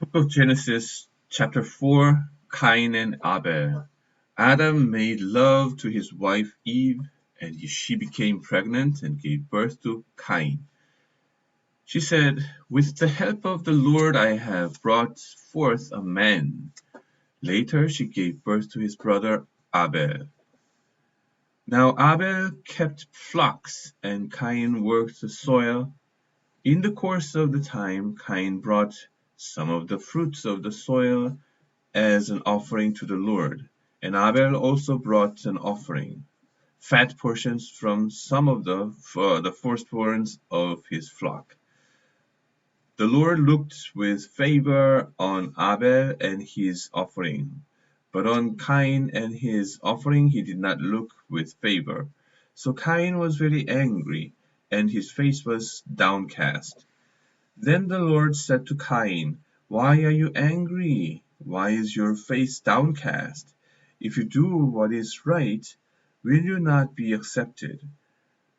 Book of Genesis, chapter 4, Cain and Abel. Adam made love to his wife Eve, and she became pregnant and gave birth to Cain. She said, "With the help of the Lord I have brought forth a man." Later she gave birth to his brother Abel. Now Abel kept flocks, and Cain worked the soil. In the course of the time, Cain brought some of the fruits of the soil as an offering to the Lord, and Abel also brought an offering, fat portions from some of the firstborns of his flock. The Lord looked with favor on Abel and his offering, but on Cain and his offering he did not look with favor. So Cain was very angry, and his face was downcast. Then the Lord said to Cain, "Why are you angry? Why is your face downcast? If you do what is right, will you not be accepted?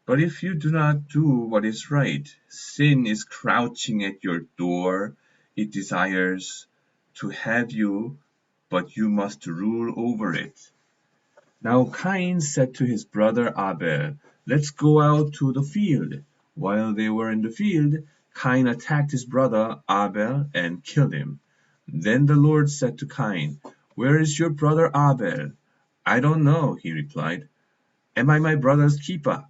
But if you do not do what is right, sin is crouching at your door. It desires to have you, but you must rule over it." Now Cain said to his brother Abel, "Let's go out to the field." While they were in the field, Cain attacked his brother Abel and killed him. Then the Lord said to Cain, "Where is your brother Abel?" "I don't know," he replied. "Am I my brother's keeper?"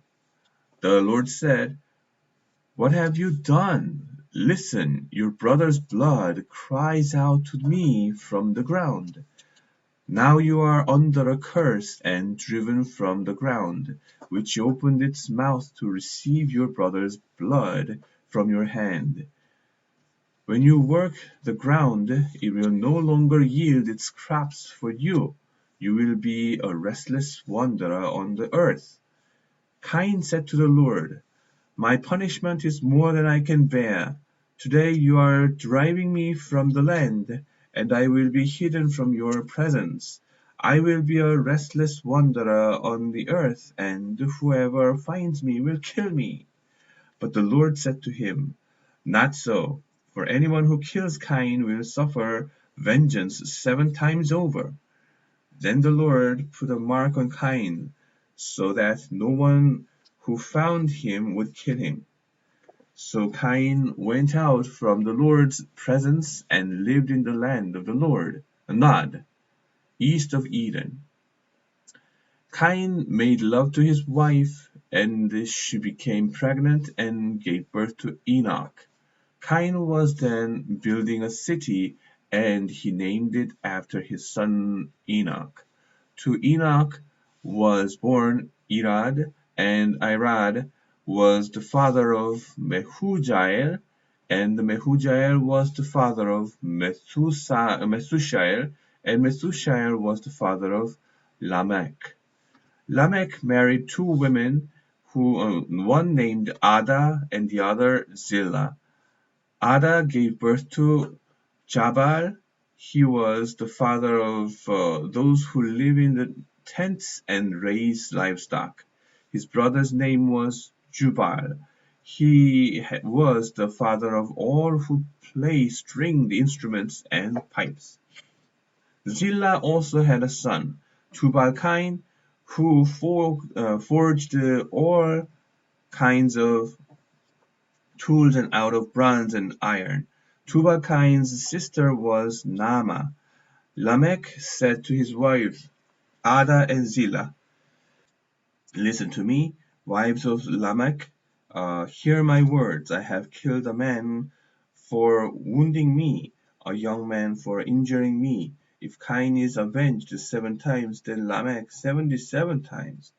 The Lord said, "What have you done? Listen, your brother's blood cries out to me from the ground. Now you are under a curse and driven from the ground, which opened its mouth to receive your brother's blood from your hand. When you work the ground, it will no longer yield its crops for you. You will be a restless wanderer on the earth." Cain said to the Lord, "My punishment is more than I can bear. Today you are driving me from the land, and I will be hidden from your presence. I will be a restless wanderer on the earth, and whoever finds me will kill me." But the Lord said to him, "Not so, for anyone who kills Cain will suffer vengeance 7 times over." Then the Lord put a mark on Cain, so that no one who found him would kill him. So Cain went out from the Lord's presence and lived in the land of the Lord, Nod, east of Eden. Cain made love to his wife, and she became pregnant and gave birth to Enoch. Cain was then building a city, and he named it after his son Enoch. To Enoch was born Irad, and Irad was the father of Mehujael, and Mehujael was the father of Methushael, and Methushael was the father of Lamech. Lamech married 2 women, one named Ada and the other Zillah. Ada gave birth to Jabal. He was the father of those who live in the tents and raise livestock. His brother's name was Jubal. He was the father of all who play stringed instruments and pipes. Zillah also had a son, Tubal-Cain, who forged all kinds of tools and out of bronze and iron. Tubal-Cain's sister was Naamah. Lamech said to his wives, Ada and Zillah, "Listen to me, wives of Lamech. Hear my words. I have killed a man for wounding me, a young man for injuring me. If Cain is avenged 7 times, then Lamech 77 times.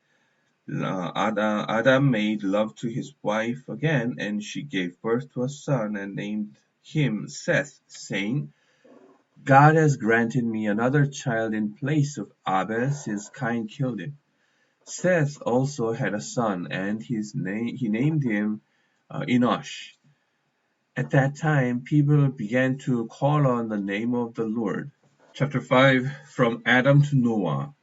Adam made love to his wife again, and she gave birth to a son and named him Seth, saying, God has granted me another child in place of Abel, since Cain killed him. Seth also had a son, and he named him Enosh. At that time, people began to call on the name of the Lord. Chapter 5, From Adam to Noah.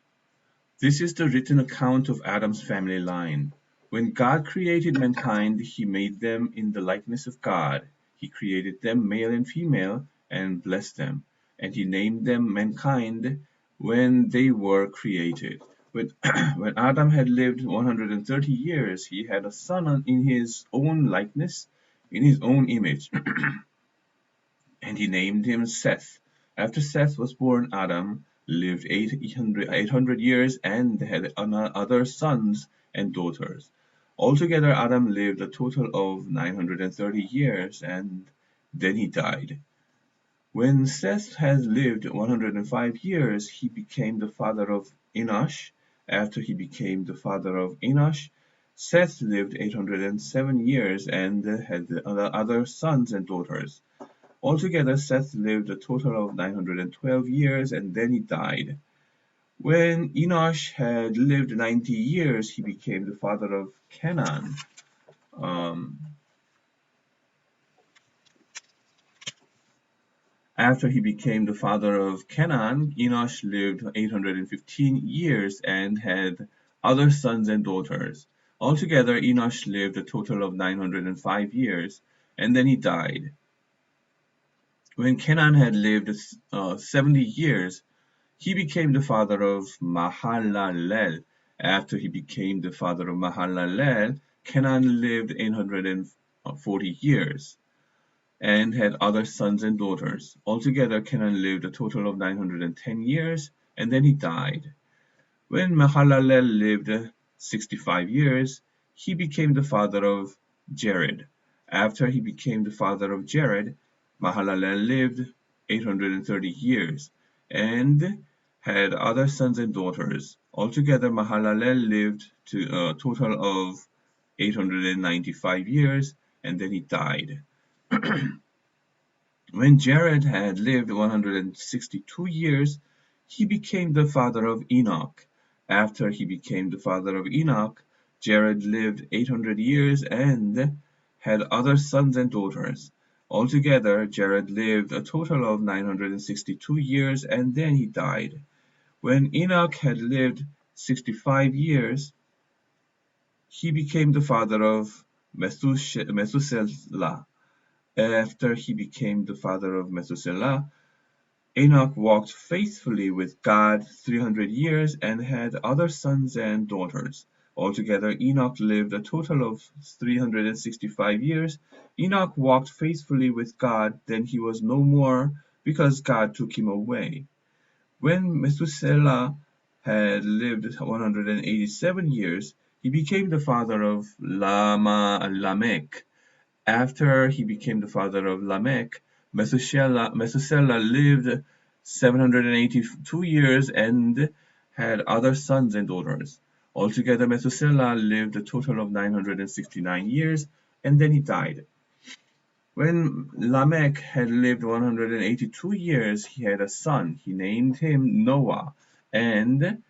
This is the written account of Adam's family line. When God created mankind, he made them in the likeness of God. He created them male and female, and blessed them, and he named them mankind when they were created. When, when Adam had lived 130 years, he had a son in his own likeness, in his own image, and he named him Seth. After Seth was born, Adam lived 800 years and had other sons and daughters. Altogether, Adam lived a total of 930 years, and then he died. When Seth had lived 105 years, he became the father of Enosh. After he became the father of Enosh, Seth lived 807 years and had other sons and daughters. Altogether, Seth lived a total of 912 years, and then he died. When Enosh had lived 90 years, he became the father of Canaan. After he became the father of Canaan, Enosh lived 815 years and had other sons and daughters. Altogether, Enosh lived a total of 905 years, and then he died. When Canaan had lived 70 years, he became the father of Mahalalel. After he became the father of Mahalalel, Canaan lived 840 years and had other sons and daughters. Altogether, Canaan lived a total of 910 years, and then he died. When Mahalalel lived 65 years, he became the father of Jared. After he became the father of Jared, Mahalalel lived 830 years and had other sons and daughters. Altogether, Mahalalel lived to a total of 895 years, and then he died. When Jared had lived 162 years, he became the father of Enoch. After he became the father of Enoch, Jared lived 800 years and had other sons and daughters. Altogether, Jared lived a total of 962 years, and then he died. When Enoch had lived 65 years, he became the father of Methuselah. After he became the father of Methuselah, Enoch walked faithfully with God 300 years and had other sons and daughters. Altogether, Enoch lived a total of 365 years. Enoch walked faithfully with God, then he was no more because God took him away. When Methuselah had lived 187 years, he became the father of Lamech. After he became the father of Lamech, Methuselah lived 782 years and had other sons and daughters. Altogether, Methuselah lived a total of 969 years, and then he died. When Lamech had lived 182 years, he had a son. He named him Noah, and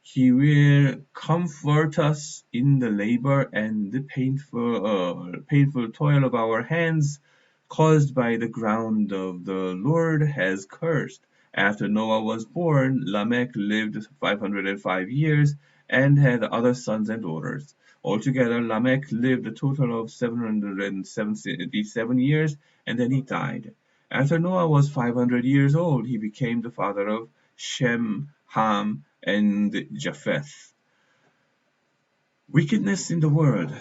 he will comfort us in the labor and the painful toil of our hands, caused by the ground of the Lord has cursed. After Noah was born, Lamech lived 505 years and had other sons and daughters. Altogether, Lamech lived a total of 777 years, and then he died. After Noah was 500 years old, he became the father of Shem, Ham, and Japheth. Wickedness in the world,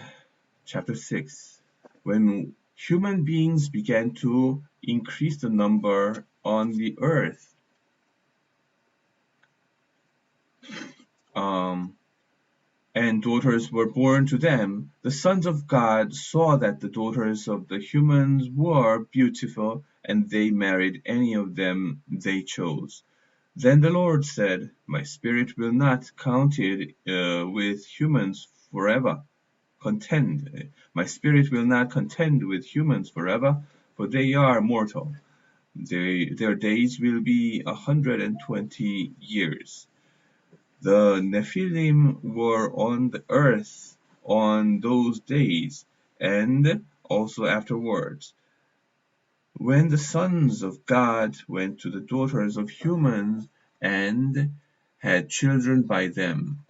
chapter 6. When human beings began to increase the number on the earth, and daughters were born to them, the sons of God saw that the daughters of the humans were beautiful, and they married any of them they chose. Then the Lord said, My spirit will not contend with humans forever. My spirit will not contend with humans forever, for they are mortal. Their days will be 120 years. The Nephilim were on the earth on those days, and also afterwards. When the sons of God went to the daughters of humans and had children by them,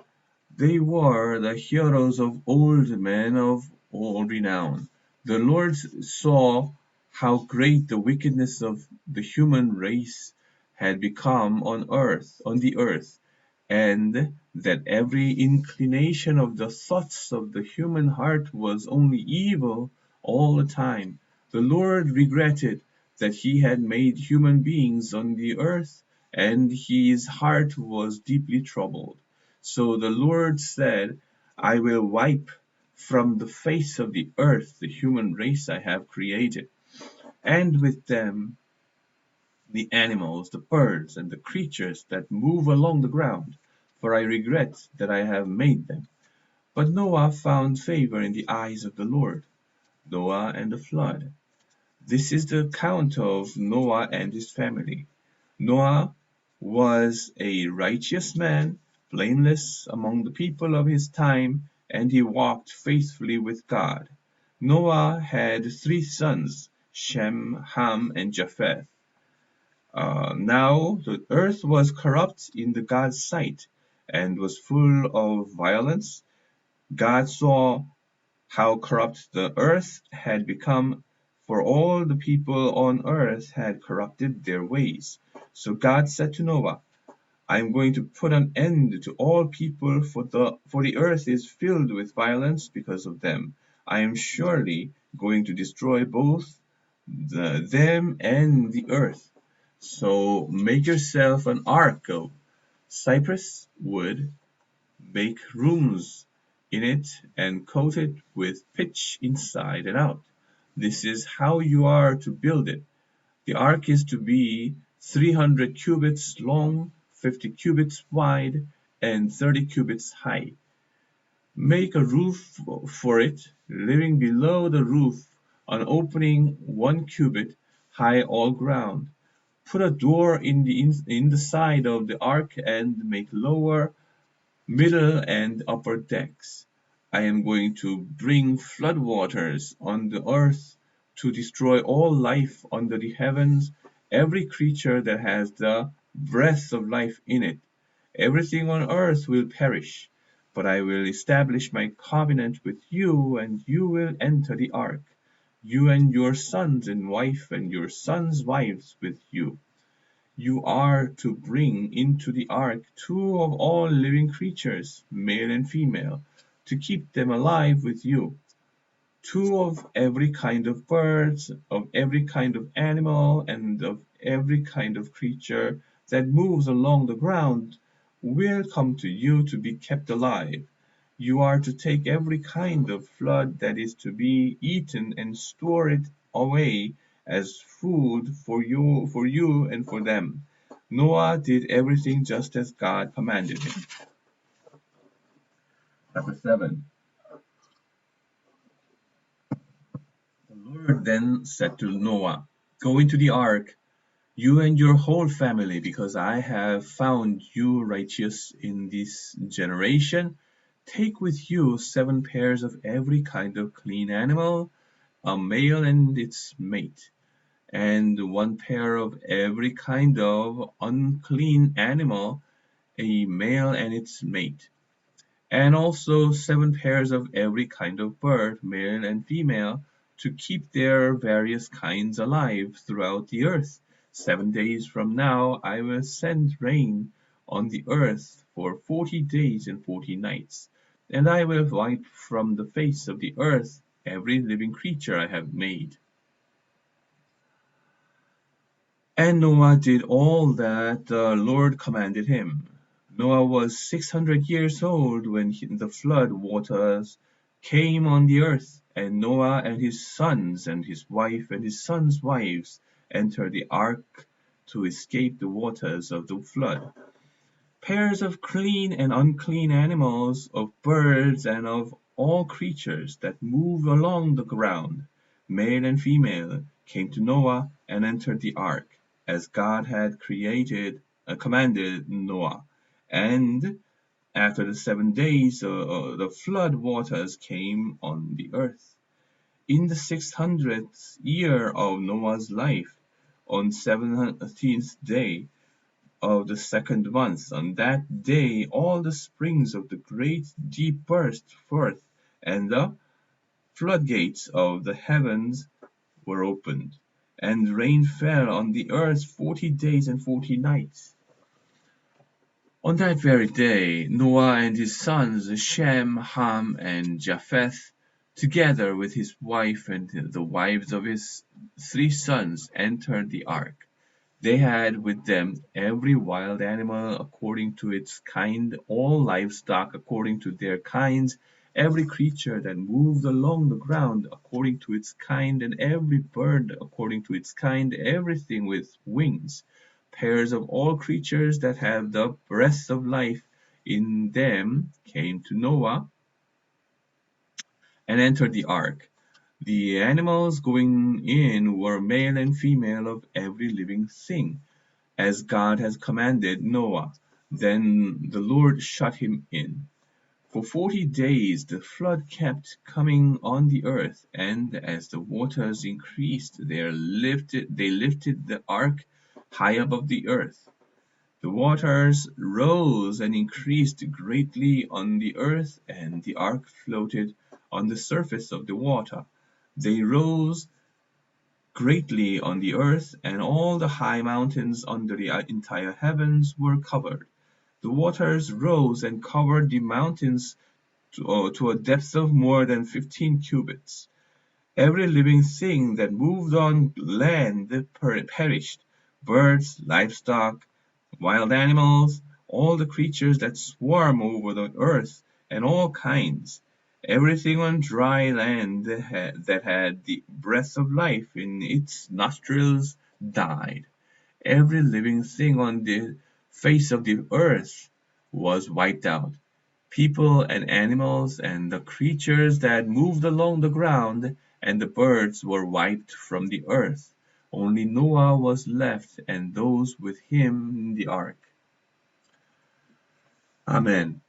they were the heroes of old men of all renown. The Lord saw how great the wickedness of the human race had become on the earth, and that every inclination of the thoughts of the human heart was only evil all the time. The Lord regretted that he had made human beings on the earth, and his heart was deeply troubled. So the Lord said, I will wipe from the face of the earth the human race I have created, and with them the animals, the birds, and the creatures that move along the ground, for I regret that I have made them. But Noah found favor in the eyes of the Lord. Noah and the flood. This is the account of Noah and his family. Noah was a righteous man, blameless among the people of his time, and he walked faithfully with God. Noah had 3 sons, Shem, Ham, and Japheth. Now the earth was corrupt in the God's sight and was full of violence. God saw how corrupt the earth had become, for all the people on earth had corrupted their ways. So God said to Noah, I am going to put an end to all people, for the earth is filled with violence because of them. I am surely going to destroy both them and the earth. So make yourself an ark of cypress wood, make rooms in it, and coat it with pitch inside and out. This is how you are to build it. The ark is to be 300 cubits long, 50 cubits wide, and 30 cubits high. Make a roof for it, living below the roof, an opening 1 cubit high all round. Put a door in the side of the ark and make lower, middle, and upper decks. I am going to bring flood waters on the earth to destroy all life under the heavens, every creature that has the breath of life in it. Everything on earth will perish, but I will establish my covenant with you, and you will enter the ark, you and your sons and wife and your sons' wives with you. You are to bring into the ark 2 of all living creatures, male and female, to keep them alive with you. 2 of every kind of birds, of every kind of animal, and of every kind of creature that moves along the ground will come to you to be kept alive. You are to take every kind of flood that is to be eaten and store it away as food for you and for them. Noah did everything just as God commanded him. Chapter 7. The Lord then said to Noah, Go into the ark, you and your whole family, because I have found you righteous in this generation. Take with you 7 pairs of every kind of clean animal, a male and its mate, and 1 pair of every kind of unclean animal, a male and its mate, and also 7 pairs of every kind of bird, male and female, to keep their various kinds alive throughout the earth. 7 days from now I will send rain on the earth for 40 days and 40 nights, and I will wipe from the face of the earth every living creature I have made. And Noah did all that the Lord commanded him. Noah was 600 years old when the flood waters came on the earth, and Noah and his sons and his wife and his sons' wives entered the ark to escape the waters of the flood. Pairs of clean and unclean animals, of birds, and of all creatures that move along the ground, male and female, came to Noah and entered the ark, as God had commanded Noah. And after the 7 days, the flood waters came on the earth. In the 600th year of Noah's life, on 17th day of the 2nd month, on that day all the springs of the great deep burst forth, and the floodgates of the heavens were opened, and rain fell on the earth 40 days and 40 nights. On that very day, Noah and his sons Shem, Ham, and Japheth, together with his wife and the wives of his 3 sons, entered the ark. They had with them every wild animal according to its kind, all livestock according to their kinds, every creature that moved along the ground according to its kind, and every bird according to its kind, everything with wings. Pairs of all creatures that have the breath of life in them came to Noah and entered the ark. The animals going in were male and female of every living thing, as God has commanded Noah. Then the Lord shut him in. For 40 days the flood kept coming on the earth, and as the waters increased, they lifted the ark high above the earth. The waters rose and increased greatly on the earth, and the ark floated on the surface of the water. They rose greatly on the earth, and all the high mountains under the entire heavens were covered. The waters rose and covered the mountains to a depth of more than 15 cubits. Every living thing that moved on land perished, birds, livestock, wild animals, all the creatures that swarm over the earth, and all kinds. Everything on dry land that had the breath of life in its nostrils died. Every living thing on the face of the earth was wiped out. People and animals and the creatures that moved along the ground and the birds were wiped from the earth. Only Noah was left and those with him in the ark. Amen.